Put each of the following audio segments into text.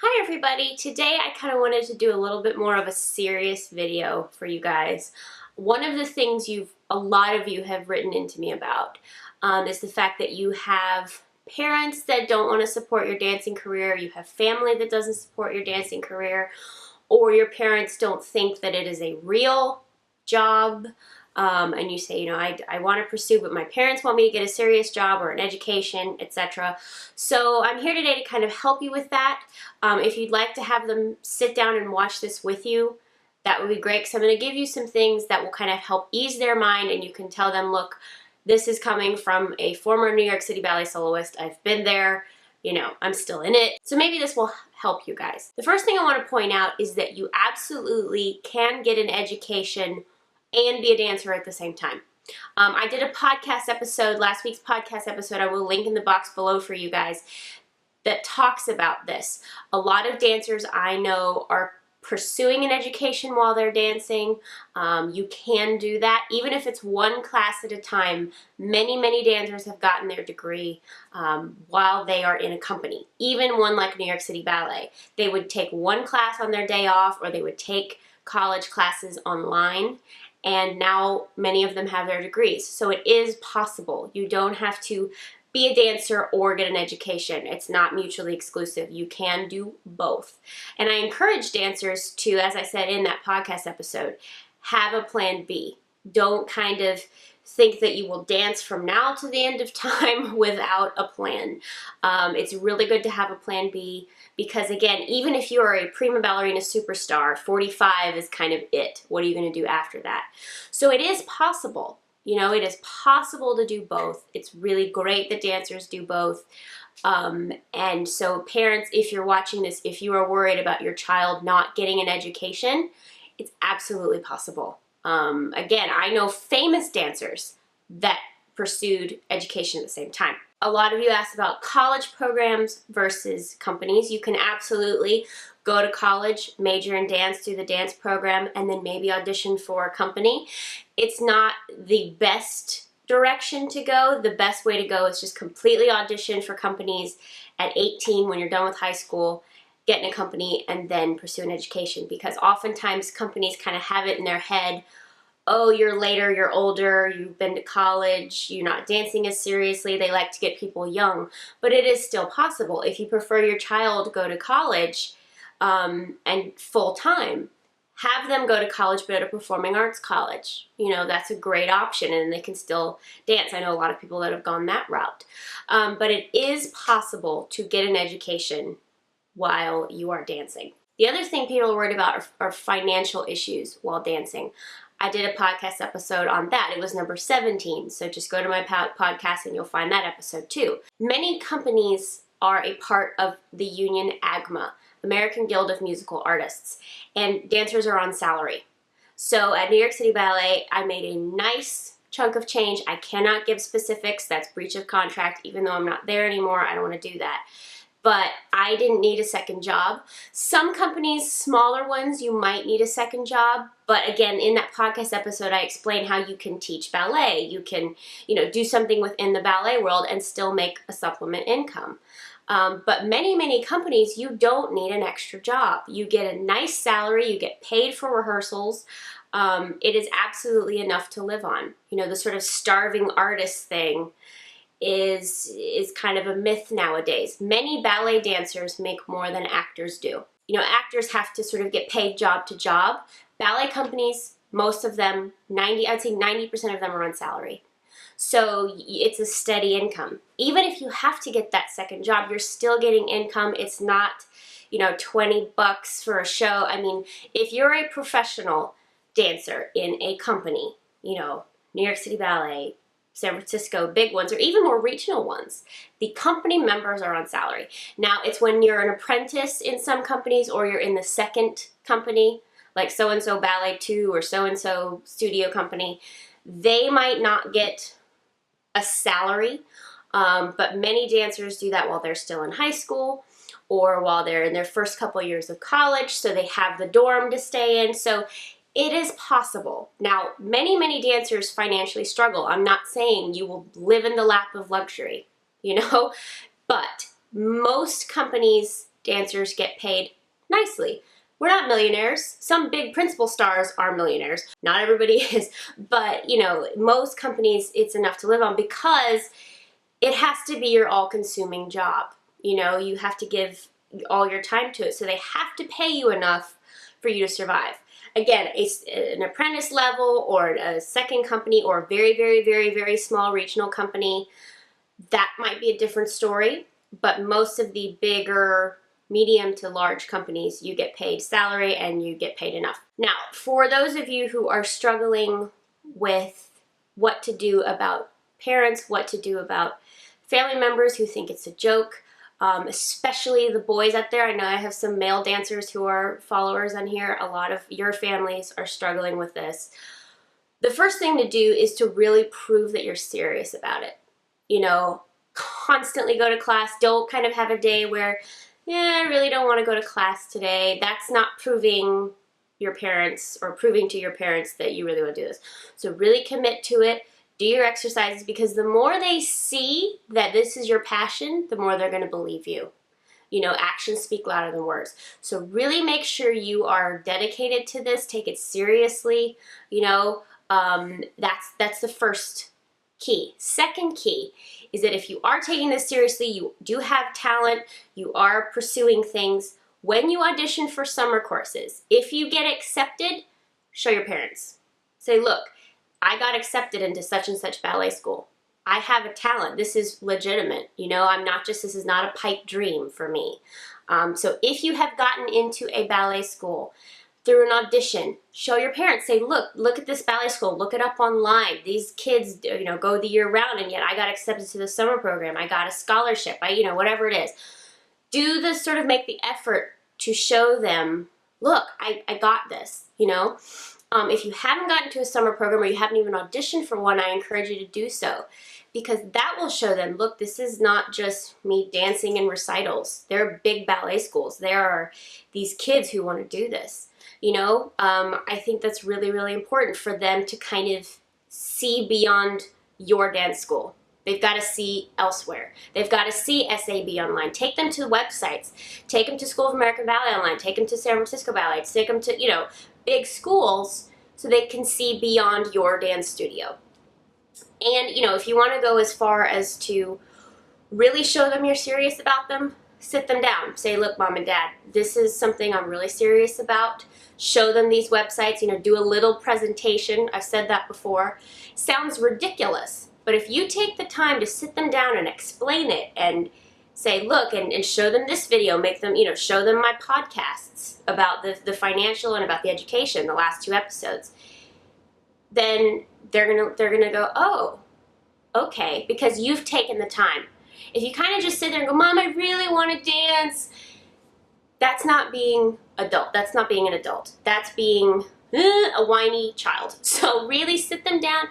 Hi everybody! Today I kind of wanted to do a little bit more of a serious video for you guys. One of the things a lot of you have written into me about is the fact that you have parents that don't want to support your dancing career, you have family that doesn't support your dancing career, or your parents don't think that it is a real job. And you say, I want to pursue, but my parents want me to get a serious job or an education, etc. So I'm here today to kind of help you with that. If you'd like to have them sit down and watch this with you, that would be great, because I'm going to give you some things that will kind of help ease their mind, and you can tell them, look, this is coming from a former New York City Ballet soloist. I've been there. I'm still in it. So maybe this will help you guys. The first thing I want to point out is that you absolutely can get an education and be a dancer at the same time. I did a podcast episode, last week's podcast episode, I will link in the box below for you guys, that talks about this. A lot of dancers I know are pursuing an education while they're dancing. You can do that, even if it's one class at a time. Many dancers have gotten their degree while they are in a company. Even one like New York City Ballet. They would take one class on their day off, or they would take college classes online, and now many of them have their degrees. So it is possible. You don't have to be a dancer or get an education. It's not mutually exclusive. You can do both. And I encourage dancers to, as I said in that podcast episode, have a plan B. Don't kind of think that you will dance from now to the end of time without a plan. It's really good to have a plan B, because again, even if you are a prima ballerina superstar, 45 is kind of it. What are you going to do after that? So it is possible. It is possible to do both. It's really great that dancers do both. And so parents, if you're watching this, if you are worried about your child not getting an education, it's absolutely possible. Again, I know famous dancers that pursued education at the same time. A lot of you asked about college programs versus companies. You can absolutely go to college, major in dance, do the dance program, and then maybe audition for a company. It's not the best direction to go. The best way to go is just completely audition for companies at 18 when you're done with high school, get in a company, and then pursue an education, because oftentimes companies kind of have it in their head, oh, you're later, you're older, you've been to college, you're not dancing as seriously. They like to get people young, but it is still possible. If you prefer your child to go to college and full-time, have them go to college, but at a performing arts college. That's a great option, and they can still dance. I know a lot of people that have gone that route. But it is possible to get an education while you are dancing. The other thing people are worried about are financial issues while dancing. I did a podcast episode on that. It was number 17, so just go to my podcast and you'll find that episode too. Many companies are a part of the union AGMA, American Guild of Musical Artists, and dancers are on salary. So at New York City Ballet, I made a nice chunk of change. I cannot give specifics. That's breach of contract. Even though I'm not there anymore, I don't want to do that. But I didn't need a second job. Some companies, smaller ones, you might need a second job. But again, in that podcast episode, I explained how you can teach ballet. You can, do something within the ballet world and still make a supplement income. But many companies, you don't need an extra job. You get a nice salary. You get paid for rehearsals. It is absolutely enough to live on. The sort of starving artist thing is kind of a myth nowadays. Many ballet dancers make more than actors do. Actors have to sort of get paid job to job. Ballet companies, most of them, I'd say 90% of them are on salary. So it's a steady income. Even if you have to get that second job, you're still getting income. It's not, $20 for a show. I mean, if you're a professional dancer in a company, New York City Ballet, San Francisco, big ones, or even more regional ones, the company members are on salary. Now, it's when you're an apprentice in some companies, or you're in the second company, like so-and-so Ballet 2 or so-and-so studio company, they might not get a salary, but many dancers do that while they're still in high school or while they're in their first couple years of college, so they have the dorm to stay in. So it is possible. Now, many dancers financially struggle. I'm not saying you will live in the lap of luxury, but most companies dancers get paid nicely. We're not millionaires. Some big principal stars are millionaires. Not everybody is, but you know, most companies it's enough to live on because it has to be your all-consuming job. You know, you have to give all your time to it, so they have to pay you enough for you to survive. Again, an apprentice level or a second company or a very, very, very, very small regional company, that might be a different story, but most of the bigger medium to large companies, you get paid salary and you get paid enough. Now, for those of you who are struggling with what to do about parents, what to do about family members who think it's a joke, especially the boys out there. I know I have some male dancers who are followers on here. A lot of your families are struggling with this. The first thing to do is to really prove that you're serious about it. You know, constantly go to class. Don't kind of have a day where, yeah, I really don't want to go to class today. That's not proving your parents or proving to your parents that you really want to do this. So really commit to it. Do your exercises, because the more they see that this is your passion, the more they're going to believe you. You know, actions speak louder than words. So really make sure you are dedicated to this. Take it seriously. You know, that's the first key. Second key is that if you are taking this seriously, you do have talent, you are pursuing things, when you audition for summer courses, if you get accepted, show your parents. Say, look, I got accepted into such and such ballet school. I have a talent. This is legitimate. You know, I'm not just, this is not a pipe dream for me. So if you have gotten into a ballet school through an audition, show your parents. Say, look at this ballet school. Look it up online. These kids, you know, go the year round, and yet I got accepted to the summer program. I got a scholarship. You know, whatever it is. Do the sort of make the effort to show them, look, I got this, you know. If you haven't gotten to a summer program or you haven't even auditioned for one, I encourage you to do so, because that will show them, look, this is not just me dancing in recitals. There are big ballet schools. There are these kids who want to do this. You know, I think that's really, really important for them to kind of see beyond your dance school. They've got to see elsewhere. They've got to see SAB online. Take them to the websites. Take them to School of American Ballet online. Take them to San Francisco Ballet. Take them to, you know, big schools so they can see beyond your dance studio. And, you know, if you want to go as far as to really show them you're serious about them, sit them down. Say, look, Mom and Dad, this is something I'm really serious about. Show them these websites, you know, do a little presentation. I've said that before. Sounds ridiculous, but if you take the time to sit them down and explain it and say, look, and show them this video, make them, you know, show them my podcasts about the financial and about the education, the last 2 episodes, then they're gonna go, oh, okay, because you've taken the time. If you kind of just sit there and go, Mom, I really want to dance, that's not being adult. That's not being an adult. That's being a whiny child. So really sit them down,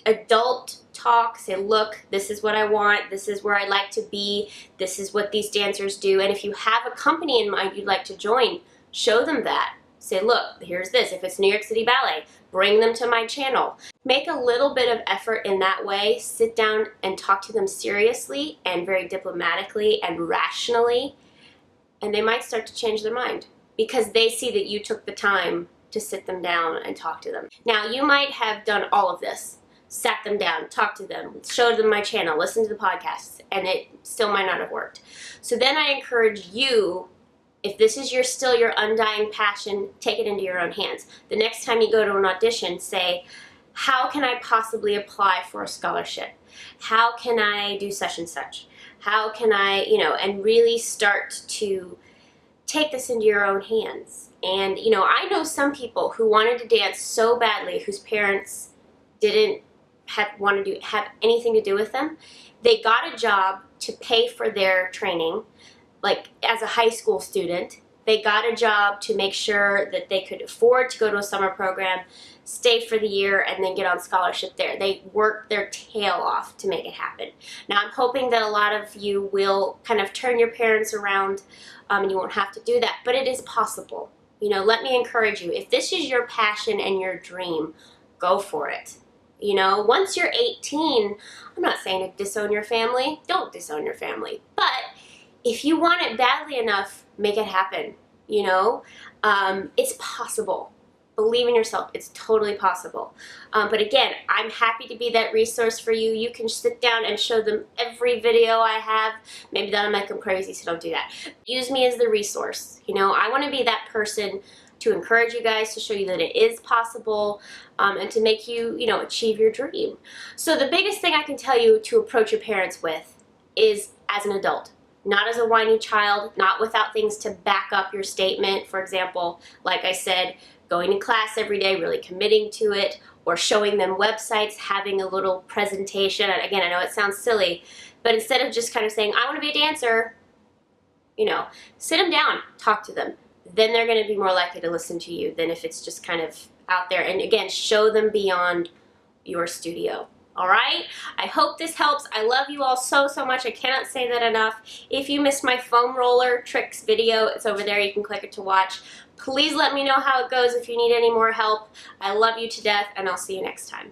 adult talk, say, look, this is what I want, this is where I'd like to be, this is what these dancers do, and if you have a company in mind you'd like to join, show them that. Say, look, here's this. If it's New York City Ballet, bring them to my channel. Make a little bit of effort in that way. Sit down and talk to them seriously and very diplomatically and rationally, and they might start to change their mind because they see that you took the time to sit them down and talk to them. Now, you might have done all of this, sat them down, talked to them, showed them my channel, listened to the podcasts, and it still might not have worked. So then I encourage you, if this is still your undying passion, take it into your own hands. The next time you go to an audition, say, how can I possibly apply for a scholarship? How can I do such and such? How can I, you know, and really start to take this into your own hands. And, you know, I know some people who wanted to dance so badly whose parents didn't want to have anything to do with them. They got a job to pay for their training, like as a high school student. They got a job to make sure that they could afford to go to a summer program, stay for the year, and then get on scholarship there. They worked their tail off to make it happen. Now, I'm hoping that a lot of you will kind of turn your parents around, and you won't have to do that, but it is possible. You know, let me encourage you. If this is your passion and your dream, go for it. You know, once you're 18, I'm not saying to disown your family. Don't disown your family. But if you want it badly enough, make it happen, you know? It's possible. Believe in yourself. It's totally possible. But again, I'm happy to be that resource for you. You can sit down and show them every video I have. Maybe that'll make them crazy, so don't do that. Use me as the resource. You know, I want to be that person to encourage you guys, to show you that it is possible, and to make you, you know, achieve your dream. So the biggest thing I can tell you to approach your parents with is as an adult. Not as a whiny child, not without things to back up your statement. For example, like I said, going to class every day, really committing to it, or showing them websites, having a little presentation. And again, I know it sounds silly, but instead of just kind of saying, I want to be a dancer, you know, sit them down, talk to them. Then they're going to be more likely to listen to you than if it's just kind of out there. And again, show them beyond your studio. All right? I hope this helps. I love you all so, so much. I cannot say that enough. If you missed my foam roller tricks video, it's over there. You can click it to watch. Please let me know how it goes if you need any more help. I love you to death, and I'll see you next time.